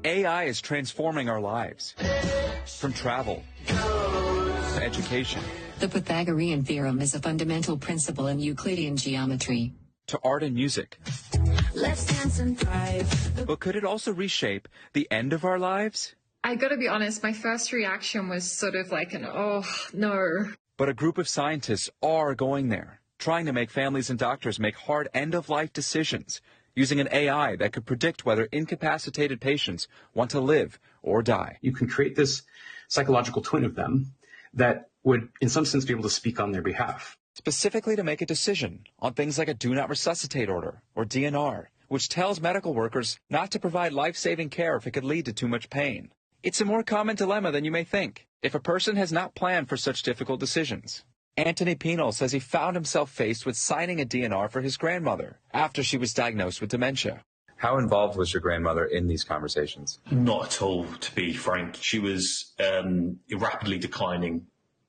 AI is transforming our lives. From travel to education. The Pythagorean theorem is a fundamental principle in Euclidean geometry. To art and music. Let's dance and thrive. But could it also reshape the end of our lives? I gotta be honest, my first reaction was sort of like oh, no. But a group of scientists are going there, trying to make families and doctors make hard end-of-life decisions, using an AI that could predict whether incapacitated patients want to live or die. You can create this psychological twin of them that would, in some sense, be able to speak on their behalf. Specifically to make a decision on things like a do not resuscitate order, or DNR, which tells medical workers not to provide life-saving care if it could lead to too much pain. It's a more common dilemma than you may think, if a person has not planned for such difficult decisions. Anthony Penal says he found himself faced with signing a DNR for his grandmother after she was diagnosed with dementia. How involved was your grandmother in these conversations? Not at all, to be frank. She was rapidly declining,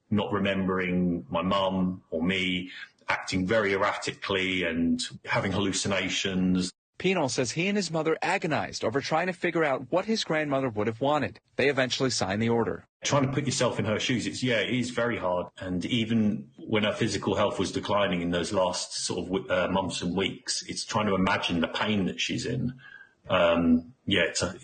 not remembering my mum or me, acting very erratically and having hallucinations. Penal says he and his mother agonized over trying to figure out what his grandmother would have wanted. They eventually signed the order. Trying to put yourself in her shoes, it is very hard. And even when her physical health was declining in those last sort of months and weeks, it's trying to imagine the pain that she's in. It's a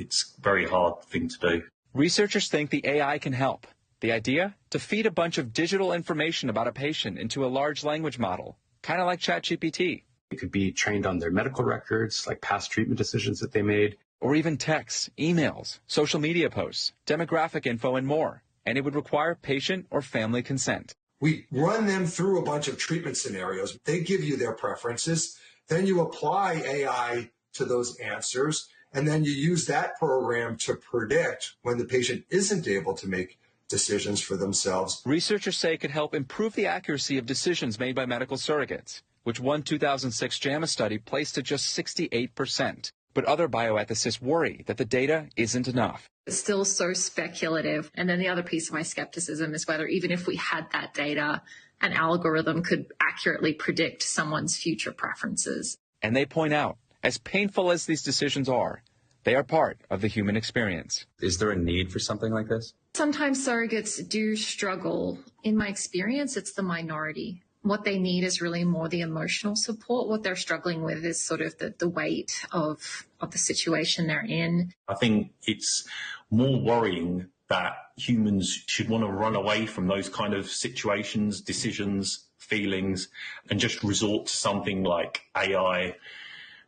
very hard thing to do. Researchers think the AI can help. The idea? To feed a bunch of digital information about a patient into a large language model, kind of like ChatGPT. It could be trained on their medical records, like past treatment decisions that they made. Or even texts, emails, social media posts, demographic info, and more. And it would require patient or family consent. We run them through a bunch of treatment scenarios. They give you their preferences. Then you apply AI to those answers. And then you use that program to predict when the patient isn't able to make decisions for themselves. Researchers say it could help improve the accuracy of decisions made by medical surrogates, which one 2006 JAMA study placed at just 68%. But other bioethicists worry that the data isn't enough. It's still so speculative. And then the other piece of my skepticism is whether even if we had that data, an algorithm could accurately predict someone's future preferences. And they point out, as painful as these decisions are, they are part of the human experience. Is there a need for something like this? Sometimes surrogates do struggle. In my experience, it's the minority. What they need is really more the emotional support. What they're struggling with is sort of the weight of the situation they're in. I think it's more worrying that humans should want to run away from those kind of situations, decisions, feelings, and just resort to something like AI.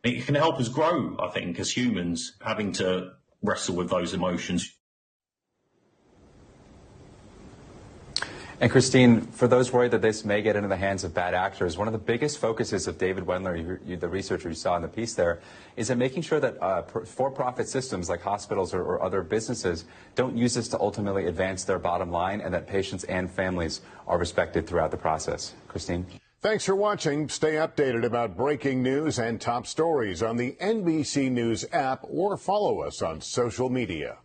It can help us grow, I think, as humans, having to wrestle with those emotions. And Christine, for those worried that this may get into the hands of bad actors, one of the biggest focuses of David Wendler, the researcher you saw in the piece there, is in making sure that for-profit systems like hospitals or other businesses don't use this to ultimately advance their bottom line, and that patients and families are respected throughout the process. Christine? Thanks for watching. Stay updated about breaking news and top stories on the NBC News app or follow us on social media.